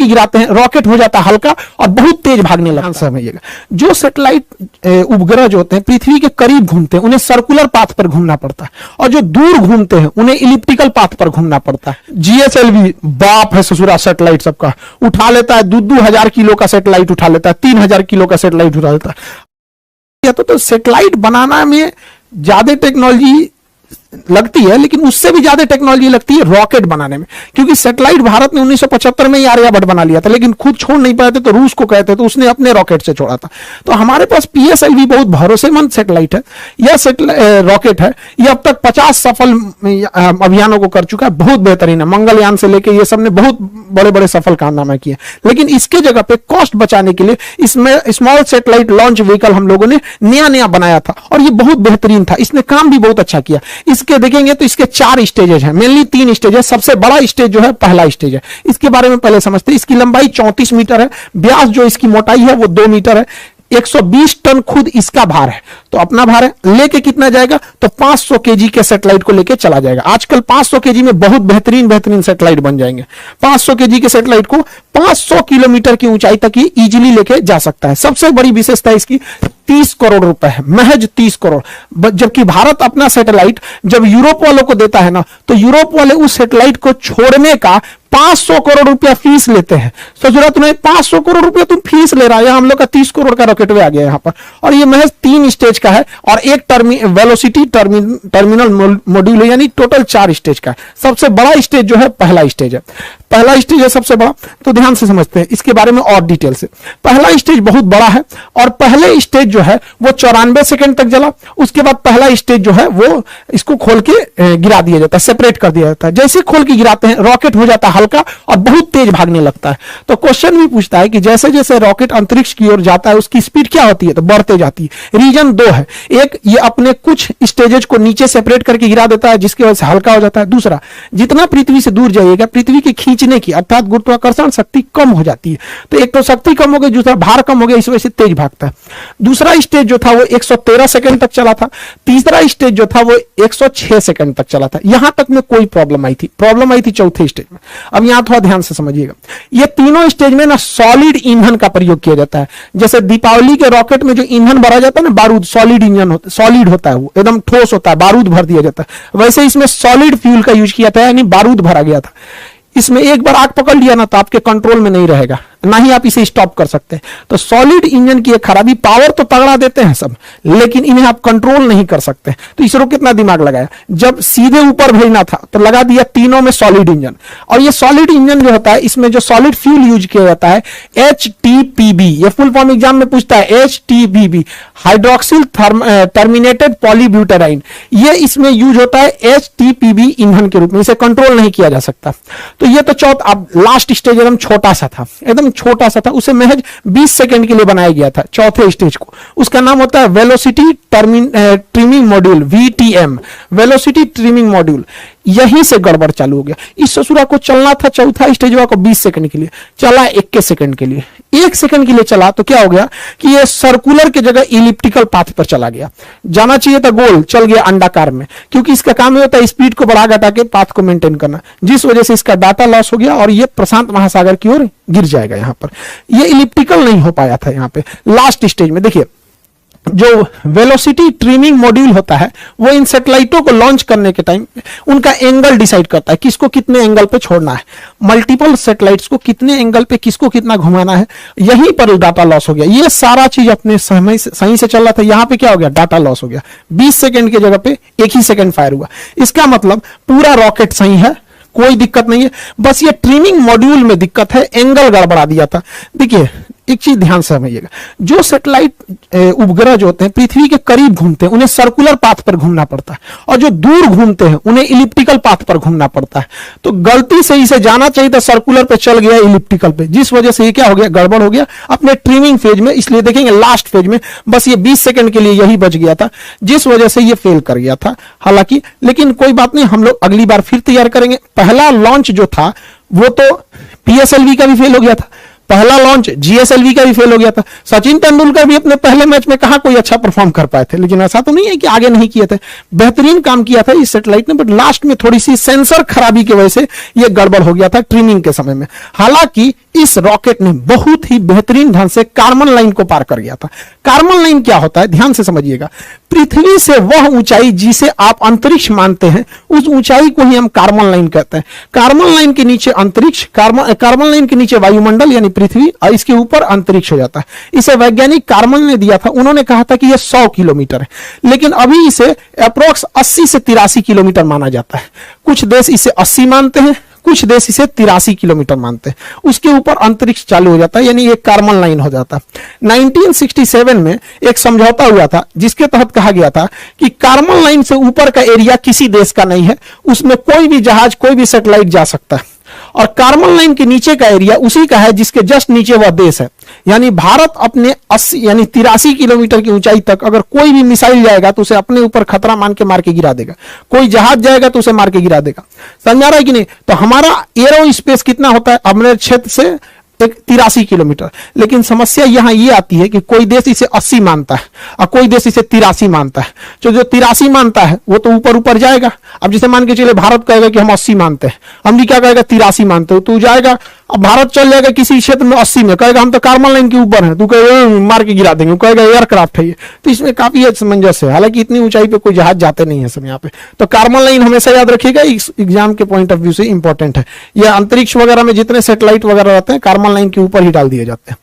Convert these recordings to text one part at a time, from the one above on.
गिराते हैं रॉकेट हो जाता है हल्का और बहुत तेज भागने लगता है। समझिएगा, जो सैटेलाइट उपग्रह जो होते हैं पृथ्वी के करीब घूमते हैं उन्हें सर्कुलर पाथ पर घूमना पड़ता है, और जो दूर घूमते हैं उन्हें इलिप्टिकल पाथ पर घूमना पड़ता है। जीएसएलवी बाप है ससुरा सैटेलाइट सबका, उठा लेता है 2,000 किलो का सैटेलाइट उठा लेता है, 3,000 किलो का सैटेलाइट उठा लेता है। तो सैटेलाइट बनाना में ज्यादा टेक्नोलॉजी लगती है, लेकिन उससे भी ज्यादा टेक्नोलॉजी लगती है रॉकेट बनाने में, क्योंकि सैटेलाइट भारत ने 1975 में ही आर्यभट्ट बना लिया था, लेकिन खुद छोड़ नहीं पाए थे तो रूस को कहते तो उसने अपने रॉकेट से छोड़ा था। तो हमारे पास पीएसएलवी बहुत भरोसेमंद सैटेलाइट है, यह रॉकेट है, यह अब तक 50 सफल अभियानों को कर चुका है, बहुत बेहतरीन है। मंगलयान से लेके ये सब ने बहुत बड़े बड़े सफल कारनामे किए, लेकिन इसके जगह पे कॉस्ट बचाने के लिए इसमें स्मॉल सैटेलाइट लॉन्च व्हीकल हम लोगों ने नया बनाया था, और ये बहुत बेहतरीन था, इसने काम भी बहुत अच्छा किया। इसके देखेंगे तो इसके 4 स्टेजेस हैं, मेनली 3 स्टेज है। सबसे बड़ा स्टेज जो है पहला स्टेज है, इसके बारे में पहले समझते हैं। इसकी लंबाई 34 मीटर है, व्यास जो इसकी मोटाई है वो 2 मीटर है, 120 टन खुद इसका भार है। तो अपना भार है, लेके कितना जाएगा तो 500 केजी के सैटेलाइट को लेके चला जाएगा। आजकल 500 केजी में बहुत बेहतरीन सैटेलाइट बन जाएंगे। 500 केजी के सैटेलाइट को 500 किलोमीटर की ऊंचाई तक ही इजीली लेके जा सकता है। सबसे बड़ी विशेषता इसकी 30 करोड़ रुपए है, महज 30 करोड़। जबकि भारत अपना सैटेलाइट जब यूरोप वालों को देता है ना, तो यूरोप वाले उस सैटेलाइट को छोड़ने का 500 करोड़ रुपया फीस लेते हैं। तो जरूरत नहीं, 500 करोड़ रुपया तुम फीस ले रहा है, हम लोग का 30 करोड़ का रॉकेट वे आ गया यहाँ पर। और ये महज 3 स्टेज का है, और एक वेलोसिटी टर्मिनल मॉड्यूल है, यानी टोटल 4 स्टेज का है। सबसे बड़ा स्टेज जो है पहला स्टेज है, पहला स्टेज है सबसे बड़ा। तो ध्यान से समझते हैं इसके बारे में और डिटेल से। पहला स्टेज बहुत बड़ा है, और पहले स्टेज जो है वो 94 सेकंड तक जला। उसके बाद पहला स्टेज जो है वो इसको खोल के गिरा दिया जाता है, सेपरेट कर दिया जाता है। जैसे खोल के गिराते हैं रॉकेट हो जाता है हल्का और बहुत तेज भागने लगता है। तो क्वेश्चन भी पूछता है कि जैसे जैसे रॉकेट अंतरिक्ष की ओर जाता है उसकी स्पीड क्या होती है, तो बढ़ते जाती है। रीजन 2 है, एक ये अपने कुछ स्टेजेस को नीचे सेपरेट करके गिरा देता है जिसकी वजह से हल्का हो जाता है। दूसरा, जितना पृथ्वी से दूर जाइएगा पृथ्वी की खींचने की अर्थात गुरुत्वाकर्षण शक्ति कम हो जाती है। तो एक तो शक्ति कम हो गई, दूसरा भार कम हो गया, इस वजह से तेज भागता है। दूसरा स्टेज जो था वो 113 सेकंड तक चला था। तीसरा स्टेज जो था वो 106 सेकंड तक चला था। यहां तक में कोई प्रॉब्लम आई थी चौथे स्टेज में। अब यहां थोड़ा ध्यान से समझिएगा, ये तीनों स्टेज में ना सॉलिड ईंधन का प्रयोग किया जाता है। जैसे दीपावली के रॉकेट में जो ईंधन भरा जाता है ना, बारूद, सॉलिड इंजन होता, सॉलिड होता है, वो एकदम ठोस होता है, बारूद भर दिया जाता है। वैसे इसमें सॉलिड फ्यूल का यूज किया था, यानी बारूद भरा गया था। इसमें एक बार आग पकड़ लिया ना तो आपके कंट्रोल में नहीं रहेगा, ना ही आप इसे स्टॉप कर सकते हैं। तो सॉलिड इंजन की एक खराबी, पावर तो तगड़ा देते हैं सब, लेकिन इन्हें आप कंट्रोल नहीं कर सकते। तो इसरो कितना दिमाग लगाया, जब सीधे ऊपर भेजना था तो लगा दिया तीनों में सॉलिड इंजन। और ये सॉलिड इंजन जो होता है इसमें जो सॉलिड फ्यूल यूज किया जाता है HTPB, ये फुल फॉर्म एग्जाम में पूछता है, HTPB हाइड्रोक्सिल टर्मिनेटेड पॉलीब्यूटेराइन, ये इसमें यूज होता है HTPB ईंधन के रूप में। इसे कंट्रोल नहीं किया जा सकता। तो ये तो चौथा, अब लास्ट स्टेज एकदम छोटा सा था, एकदम छोटा सा था, उसे महज 20 सेकंड के लिए बनाया गया था चौथे स्टेज को। उसका नाम होता है velocity trimming module, VTM, velocity trimming module. यहीं से गड़बड़ चालू हो गया। इस ससुरा को चलना था चौथा स्टेज को 20 सेकंड के लिए, चला 21 सेकंड के लिए। 1 सेकंड के लिए चला तो क्या हो गया कि ये सर्कुलर की जगह इलिप्टिकल पाथ पर चला गया। जाना चाहिए था गोल, चल गया अंडाकार में, क्योंकि इसका काम ये होता है स्पीड को बढ़ा घटा के पाथ को मेंटेन करना, जिस वजह से इसका डाटा लॉस हो गया और ये प्रशांत महासागर की ओर गिर जाएगा। यहां पर ये इलिप्टिकल नहीं हो पाया था। यहां पे लास्ट स्टेज में देखिए, जो वेलोसिटी ट्रिमिंग मॉड्यूल होता है वो इन सैटेलाइटों को लॉन्च करने के टाइम उनका एंगल डिसाइड करता है, किसको कितने एंगल पे छोड़ना है, मल्टीपल सैटेलाइट्स को कितने एंगल पे किसको कितना घुमाना है। यहीं पर डाटा लॉस हो गया। ये सारा चीज अपने समय सही से चल रहा था, यहां पे क्या हो गया, डाटा लॉस हो गया। 20 सेकंड की जगह पे 1 ही सेकंड फायर हुआ। इसका मतलब पूरा रॉकेट सही है, कोई दिक्कत नहीं है, बस ये ट्रिमिंग मॉड्यूल में दिक्कत है, एंगल गड़बड़ा दिया था। देखिए एक चीज ध्यान से समझिएगा, जो सैटेलाइट उपग्रह जो होते हैं पृथ्वी के करीब घूमते हैं उन्हें सर्कुलर पाथ पर घूमना पड़ता है, और जो दूर घूमते हैं उन्हें इलिप्टिकल पाथ पर घूमना पड़ता है। तो गलती से इसे जाना चाहिए था सर्कुलर पे, चल गया इलिप्टिकल पे, जिस वजह से ये क्या हो गया, गड़बड़ हो गया अपने ट्रिमिंग फेज में। इसलिए देखेंगे लास्ट फेज में बस ये 20 सेकंड के लिए यही बच गया था, जिस वजह से ये फेल कर गया था। हालांकि लेकिन कोई बात नहीं, हम लोग अगली बार फिर तैयार करेंगे। पहला लॉन्च जो था वो तो PSLV का भी फेल हो गया था, पहला लॉन्च GSLV का भी फेल हो गया था। सचिन तेंदुलकर भी अपने पहले मैच में कहां कोई अच्छा परफॉर्म कर पाए थे, लेकिन ऐसा तो नहीं है कि आगे नहीं किए थे, बेहतरीन काम किया था इस सैटेलाइट ने, बट लास्ट में थोड़ी सी सेंसर खराबी की वजह से यह गड़बड़ हो गया था ट्रिमिंग के समय में। हालांकि इस रॉकेट ने बहुत ही बेहतरीन ढंग से कार्बन लाइन को पार कर गया था। कार्बन लाइन क्या होता है, ध्यान से समझिएगा। पृथ्वी से वह ऊंचाई जिसे आप अंतरिक्ष मानते हैं, उस ऊंचाई को ही हम कार्बन लाइन कहते हैं। कार्बन लाइन के नीचे अंतरिक्ष, कार्बन लाइन के नीचे वायुमंडल यानी पृथ्वी, और इसके ऊपर अंतरिक्ष हो जाता है। इसे वैज्ञानिक कार्बन ने दिया था, उन्होंने कहा था कि यह 100 किलोमीटर है, लेकिन अभी इसे अप्रोक्स 80 से 83 किलोमीटर माना जाता है। कुछ देश इसे 80 मानते हैं, कुछ देश इसे 83 किलोमीटर मानते हैं। उसके ऊपर अंतरिक्ष चालू हो जाता है, यानी एक कार्बन लाइन हो जाता है। 1967 में एक समझौता हुआ था जिसके तहत कहा गया था कि कार्बन लाइन से ऊपर का एरिया किसी देश का नहीं है, उसमें कोई भी जहाज, कोई भी सैटेलाइट जा सकता है। और कार्बन लाइन के नीचे का एरिया उसी का है जिसके जस्ट नीचे वह देश है। यानी भारत अपने 80 यानी 83 किलोमीटर की ऊंचाई तक अगर कोई भी मिसाइल जाएगा तो उसे अपने ऊपर खतरा मान के मार के गिरा देगा, कोई जहाज जाएगा तो उसे मार के गिरा देगा। समझा रहा है कि नहीं? तो हमारा एरो स्पेस कितना होता है अपने क्षेत्र से? 83 किलोमीटर। लेकिन समस्या यहां यह आती है कि कोई देश इसे 80 मानता है और कोई देश इसे 83 मानता है। जो 83 मानता है वो तो ऊपर ऊपर जाएगा। अब जैसे मान के चले भारत कहेगा कि हम 80 मानते हैं, अमेरिका कहेगा 83 मानते हो, तो जाएगा। अब भारत चल जाएगा किसी क्षेत्र में 80 में, कहेगा हम तो कार्बन लाइन के ऊपर हैं, तू कहेगा मार के गिरा देंगे, कहेगा एयरक्राफ्ट है ये। तो इसमें काफी असमंजस है। हालांकि इतनी ऊंचाई पे कोई जहाज जाते नहीं है सब यहाँ पे। तो कार्बन लाइन हमेशा याद रखिएगा, एग्जाम के पॉइंट ऑफ व्यू से इंपॉर्टेंट है। यह अंतरिक्ष वगैरह में जितने सैटेलाइट वगैरह रहते हैं कार्बन लाइन के ऊपर ही डाल दिए जाते हैं।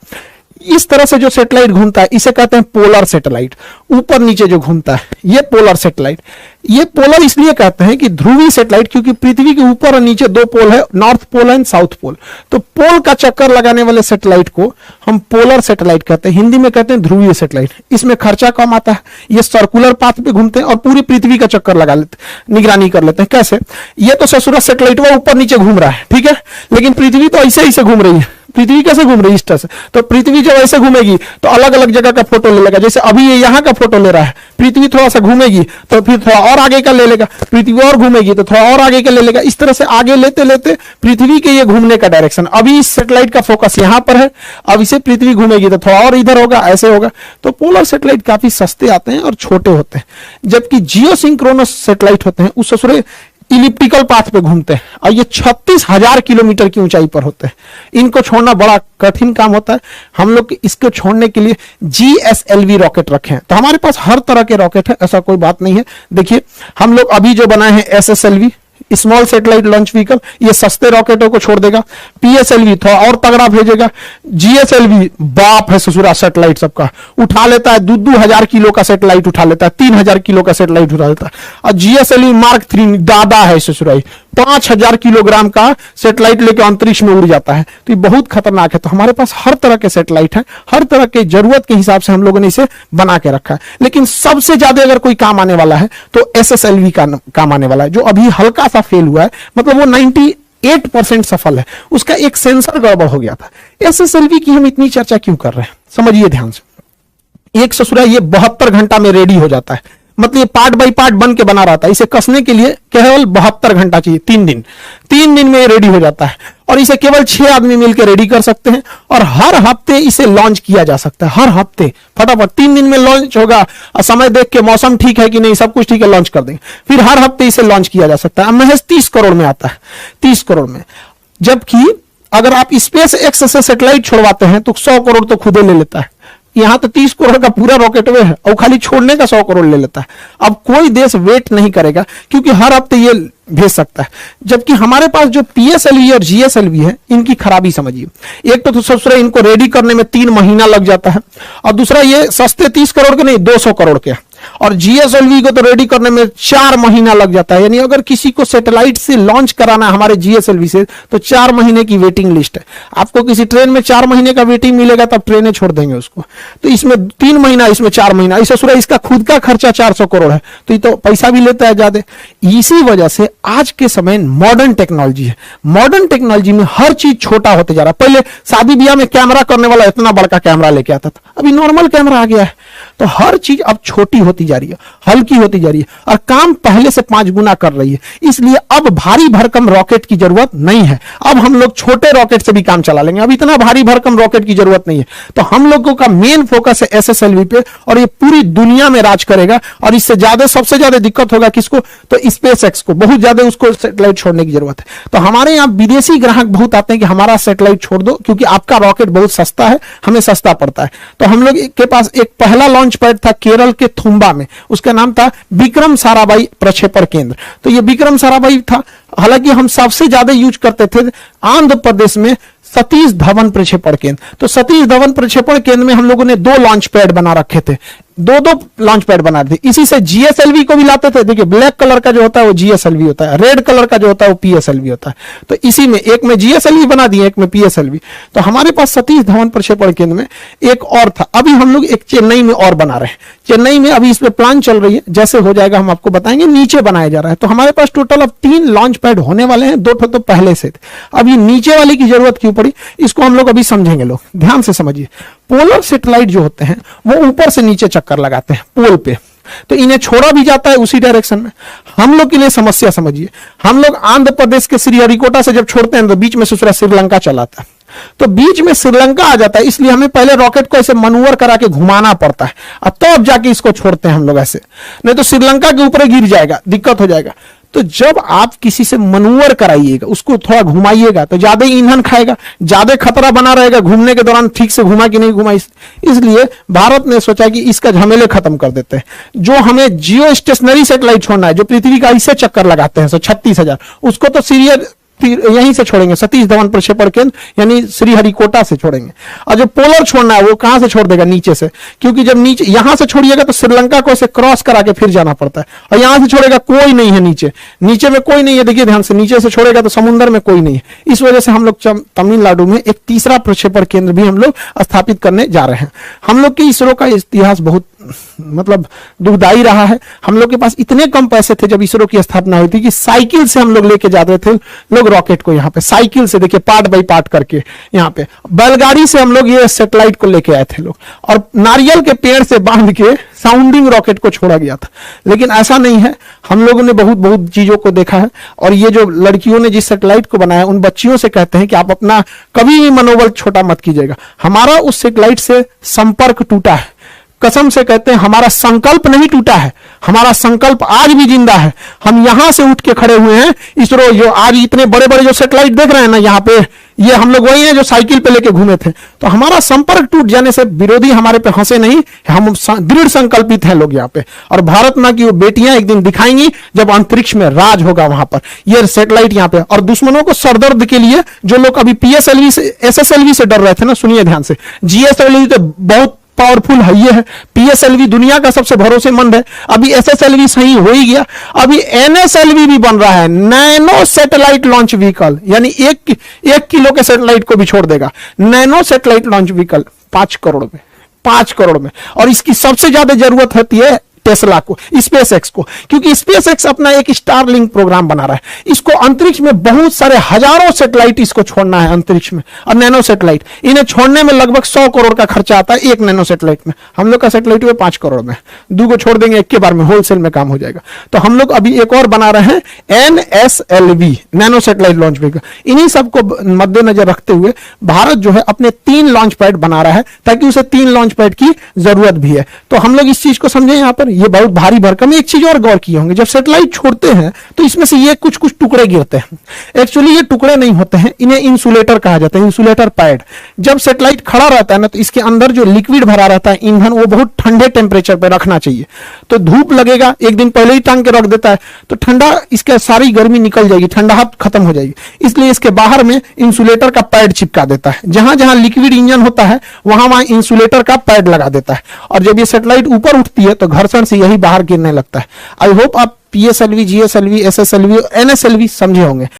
इस तरह से जो सैटेलाइट घूमता है इसे कहते हैं पोलर सैटेलाइट। ऊपर नीचे जो घूमता है ये पोलर सैटेलाइट। ये पोलर इसलिए कहते हैं कि ध्रुवीय सैटेलाइट, क्योंकि पृथ्वी के ऊपर और नीचे 2 पोल है, north pole and south pole. तो पोल का चक्कर लगाने वाले सैटेलाइट को हम पोलर सैटेलाइट कहते हैं, हिंदी में कहते हैं ध्रुवीय सैटेलाइट। इसमें खर्चा कम आता है, ये सर्कुलर पाथ पे घूमते हैं और पूरी पृथ्वी का चक्कर लगा लेते हैं, निगरानी कर लेते हैं। कैसे? ये तो ससुरा सैटेलाइट वो ऊपर नीचे घूम रहा है, ठीक है, लेकिन पृथ्वी तो ऐसे ही से घूम रही है। पृथ्वी कैसे घूम रही है? इस तरह से। तो पृथ्वी जब ऐसे घूमेगी तो अलग अलग जगह का फोटो ले लेगा। जैसे अभी ये यहाँ का फोटो ले रहा है, पृथ्वी थोड़ा सा घूमेगी तो फिर थोड़ा और आगे का ले लेगा, पृथ्वी और घूमेगी तो थोड़ा और आगे का ले लेगा। इस तरह से आगे लेते लेते पृथ्वी के ये घूमने का डायरेक्शन, अभी इस सैटेलाइट का फोकस यहाँ पर है, अब इसे पृथ्वी घूमेगी तो थोड़ा और इधर होगा, ऐसे होगा। तो पोलर सैटेलाइट काफी सस्ते आते हैं और छोटे होते हैं, जबकि जियो सिंक्रोनस सैटेलाइट होते हैं उस ससुरे इलिप्टिकल पाथ पे घूमते हैं और ये 36,000 किलोमीटर की ऊंचाई पर होते हैं। इनको छोड़ना बड़ा कठिन काम होता है। हम लोग इसको छोड़ने के लिए GSLV रॉकेट रखे हैं। तो हमारे पास हर तरह के रॉकेट है, ऐसा कोई बात नहीं है। देखिए हम लोग अभी जो बनाए हैं SSLV, small satellite launch vehicle, ये सस्ते रॉकेटों को छोड़ देगा। PSLV थोड़ा और तगड़ा भेजेगा। GSLV बाप है ससुरा सैटेलाइट सबका, उठा लेता है 2,000 किलो का सैटेलाइट उठा लेता है, 3,000 किलो का सैटेलाइट उठा लेता है। और GSLV Mark 3 दादा है ससुराई, 5,000 किलोग्राम का सैटेलाइट लेकर अंतरिक्ष में उड़ जाता है। तो ये बहुत खतरनाक है। तो हमारे पास हर तरह के सैटेलाइट है, हर तरह के जरूरत के हिसाब से हम लोगों ने इसे बना के रखा है। लेकिन सबसे ज्यादा अगर कोई काम आने वाला है तो SSLV का काम आने वाला है, जो अभी हल्का सा फेल हुआ है, मतलब वो 98% सफल है। उसका एक सेंसर गड़बड़ हो गया था। SSLV की हम इतनी चर्चा क्यों कर रहे हैं, समझिए ध्यान से। एक ससुरा ये 72 घंटा में रेडी हो जाता है, मतलब ये पार्ट बाय पार्ट बन के बना रहता है। इसे कसने के लिए केवल 72 घंटा चाहिए, 3 दिन। 3 दिन में रेडी हो जाता है और इसे केवल 6 आदमी मिलकर रेडी कर सकते हैं। और हर हफ्ते इसे लॉन्च किया जा सकता है, हर हफ्ते फटाफट 3 दिन में लॉन्च होगा। और समय देख के मौसम ठीक है कि नहीं, सब कुछ ठीक है, लॉन्च कर देंगे। फिर हर हफ्ते इसे लॉन्च किया जा सकता है। महज 30 करोड़ में आता है, 30 करोड़ में। जबकि अगर आप स्पेस एक्स से सैटेलाइट छोड़वाते हैं तो 100 करोड़ तो खुदे ले लेता है। यहां तो 30 करोड़ का पूरा रॉकेट वे है और खाली छोड़ने का 100 करोड़ ले लेता है। अब कोई देश वेट नहीं करेगा क्योंकि हर हफ्ते ये भेज सकता है। जबकि हमारे पास जो PSLV और GSLV है, इनकी खराबी समझिए। एक तो सबसे इनको रेडी करने में 3 महीना लग जाता है, और दूसरा ये सस्ते 30 करोड़ के नहीं 200 करोड़ के, और GSLV को तो रेडी करने में 4 महीना लग जाता है। यानी अगर किसी को सैटेलाइट से लॉन्च कराना है हमारे GSLV से तो 4 महीने की वेटिंग लिस्ट है। आपको किसी ट्रेन में 4 महीने का वेटिंग मिलेगा तब ट्रेनें छोड़ देंगे उसको। तो इसमें 3 महीना, इसमें 4 महीना, इस ससुरा इसका खुद का खर्चा 400 करोड़ है, तो ये तो पैसा भी लेता है ज्यादा। इसी वजह से आज के समय मॉडर्न टेक्नोलॉजी है। मॉडर्न टेक्नोलॉजी में हर चीज छोटा होते जा रहा है। पहले शादी ब्याह में कैमरा करने वाला इतना बड़का कैमरा लेके आता था, अभी नॉर्मल कैमरा आ गया है। तो हर चीज अब छोटी होती जा रही है, हल्की होती जा रही है और काम पहले से 5 गुना कर रही है। इसलिए अब भारी भरकम रॉकेट की जरूरत नहीं है। अब हम लोग छोटे रॉकेट से भी काम चला लेंगे, अब इतना भारी भरकम रॉकेट की जरूरत नहीं है। तो हम लोगों का मेन फोकस है SSLV पे और ये पूरी दुनिया में राज करेगा। और इससे ज्यादा सबसे ज्यादा दिक्कत होगा किसको? तो SpaceX को, बहुत ज्यादा उसको सैटेलाइट छोड़ने की जरूरत है। तो हमारे यहाँ विदेशी ग्राहक बहुत आते हैं कि हमारा सैटेलाइट छोड़ दो क्योंकि आपका रॉकेट बहुत सस्ता है, हमें सस्ता पड़ता है। तो हम लोग के पास एक पहला लॉन्च पैड था केरल के थुम्बा में, उसका नाम था विक्रम साराभाई प्रक्षेपण केंद्र। तो ये विक्रम साराभाई था। हालांकि हम सबसे ज्यादा यूज करते थे आंध्र प्रदेश में सतीश धवन प्रक्षेपण केंद्र। तो सतीश धवन प्रक्षेपण केंद्र में हम लोगों ने 2 लॉन्च पैड बना रखे थे, 2 लॉन्च पैड बना थे। इसी से GSLV को भी लाते थे। देखिए ब्लैक कलर का जो होता है वो GSLV होता है, रेड कलर का जो होता है वो PSLV होता है। तो इसी में एक में GSLV बना दिए, एक में PSLV। तो हमारे पास सतीश धवन प्रक्षेपण केंद्र में एक और था। अभी हम लोग एक चेन्नई में और बना रहे हैं। चेन्नई में अभी इस पे प्लान चल रही है, जैसे हो जाएगा हम आपको बताएंगे। नीचे बनाया जा रहा है। तो हमारे पास टोटल अब 3 लॉन्च पैड होने वाले हैं, 2 तो पहले से थे। अब ये नीचे वाले की जरूरत क्यों पड़ी, इसको हम लोग अभी समझेंगे। लोग ध्यान से समझिए। पोलर सैटेलाइट जो होते हैं वो ऊपर से नीचे चक्कर लगाते हैं पोल पे, तो इन्हें छोड़ा भी जाता है उसी डायरेक्शन में। हम लोग के लिए समस्या समझिए, हम लोग आंध्र प्रदेश के श्रीहरिकोटा से जब छोड़ते हैं तो बीच में दूसरा श्रीलंका चलाता है। तो बीच में श्रीलंका आ जाता है, इसलिए हमें पहले रॉकेट को ऐसे मनूवर करा के घुमाना पड़ता है, अब तो जाके इसको छोड़ते हैं हम लोग ऐसे, नहीं तो श्रीलंका के ऊपर गिर जाएगा, दिक्कत हो जाएगा। तो जब आप किसी से मनूवर कराइएगा, उसको थोड़ा घुमाइएगा, तो ज्यादा ईंधन खाएगा, ज्यादा खतरा बना रहेगा घूमने के दौरान, ठीक से घुमा कि नहीं घुमा। इसलिए भारत ने सोचा कि इसका झमेले खत्म कर देते हैं। जो हमें जियो स्टेशनरी सैटेलाइट छोड़ना है, जो पृथ्वी का ऐसे चक्कर लगाते हैं 36,000, उसको तो सीरियल यहीं से छोड़ेंगे, सतीश धवन प्रक्षेपण केंद्र यानी श्रीहरिकोटा से छोड़ेंगे। और जो पोलर छोड़ना है वो कहां से छोड़ देगा? नीचे से, क्योंकि जब नीचे यहां से छोड़िएगा तो श्रीलंका को ऐसे क्रॉस करा के फिर जाना पड़ता है। और यहां से छोड़ेगा, कोई नहीं है नीचे, नीचे में कोई नहीं है। देखिए ध्यान से, नीचे से छोड़ेगा तो समुद्र में कोई नहीं है। इस वजह से हम लोग तमिलनाडु में एक तीसरा प्रक्षेपण केंद्र भी हम लोग स्थापित करने जा रहे हैं। हम लोग के इसरो का इतिहास बहुत मतलब दुखदाई रहा है। हम लोग के पास इतने कम पैसे थे जब इसरो की स्थापना हुई थी कि साइकिल से हम लोग लेके जाते थे लोग रॉकेट को, यहाँ पे साइकिल से, देखिए पार्ट बाई पार्ट करके, यहाँ पे बैलगाड़ी से हम लोग ये सैटेलाइट को लेके आए थे लोग, और नारियल के पेड़ से बांध के साउंडिंग रॉकेट को छोड़ा गया था। लेकिन ऐसा नहीं है, हम लोगों ने बहुत बहुत चीजों को देखा है। और ये जो लड़कियों ने जिस सैटेलाइट को बनाया, उन बच्चियों से कहते हैं कि आप अपना कभी भी मनोबल छोटा मत कीजिएगा। हमारा उस सैटेलाइट से संपर्क टूटा है, कसम से कहते हैं, हमारा संकल्प नहीं टूटा है, हमारा संकल्प आज भी जिंदा है। हम यहां से उठ के खड़े हुए हैं। इसरो जो आज इतने बड़े बड़े जो सैटेलाइट देख रहे हैं ना यहाँ पे, ये हम लोग वही हैं जो साइकिल पे लेके घूमे थे। तो हमारा संपर्क टूट जाने से विरोधी हमारे पे हंसे नहीं, हम दृढ़ संकल्पित हैं लोग यहाँ पे। और भारत मां की वो बेटियां एक दिन दिखाएंगी जब अंतरिक्ष में राज होगा वहां पर, ये सैटेलाइट यहाँ पे। और दुश्मनों को सरदर्द के लिए जो लोग अभी PSLV से SSLV से डर रहे थे ना, सुनिए ध्यान से, GSLV तो बहुत पावरफुल है, ये है PSLV दुनिया का सबसे भरोसेमंद है। अभी SSLV सही हो ही गया, अभी NSLV भी बन रहा है, नैनो सैटेलाइट लॉन्च व्हीकल, यानी 1 किलो के सैटेलाइट को भी छोड़ देगा। Nano satellite launch vehicle 5 crore में, 5 करोड़ में। और इसकी सबसे ज्यादा जरूरत होती है टेस्ला को, SpaceX को, क्योंकि SpaceX अपना एक स्टारलिंक प्रोग्राम बना रहा है। इसको अंतरिक्ष में बहुत सारे हजारों सैटेलाइट इसको छोड़ना है अंतरिक्ष में, और नैनो सैटेलाइट इन्हें छोड़ने में लगभग 100 करोड़ का खर्चा आता है एक नैनो सैटेलाइट में। हम लोग का सैटेलाइट हुए 5 करोड़ में, 2 को छोड़ देंगे एक के बार में, होलसेल में काम हो जाएगा। तो हम लोग अभी एक और बना रहे हैं NSLV, nano satellite launch vehicle. इन्हीं सबको मद्देनजर रखते हुए भारत जो है अपने 3 लॉन्च पैड बना रहा है, ताकि उसे 3 लॉन्च पैड की जरूरत भी है। तो हम लोग इस चीज को समझे, यहाँ पर ये बहुत भारी भरकम। एक चीज और गौर किए होंगे, जब सैटेलाइट छोड़ते हैं तो इसमें से ये कुछ कुछ टुकड़े गिरते हैं। एक्चुअली ये टुकड़े नहीं होते हैं, इन्हें इंसुलेटर कहा जाता है, इंसुलेटर पैड। जब सैटेलाइट खड़ा रहता है ना, तो इसके अंदर जो लिक्विड भरा रहता है ईंधन, वो बहुत ठंडे टेम्परेचर पर रखना चाहिए। तो धूप लगेगा, एक दिन पहले ही टांग के रख देता है, तो ठंडा, इसका सारी गर्मी निकल जाएगी, ठंडाहट खत्म हो जाएगी। इसलिए इसके बाहर में इंसुलेटर का पैड चिपका देता है। जहां जहां लिक्विड इंजन होता है वहां वहां इंसुलेटर का पैड लगा देता है। और जब ये सैटेलाइट ऊपर उठती है तो घर्षण से यही बाहर गिरने लगता है। आई होप आप PSLV, GSLV, SSLV, NSLV समझे होंगे।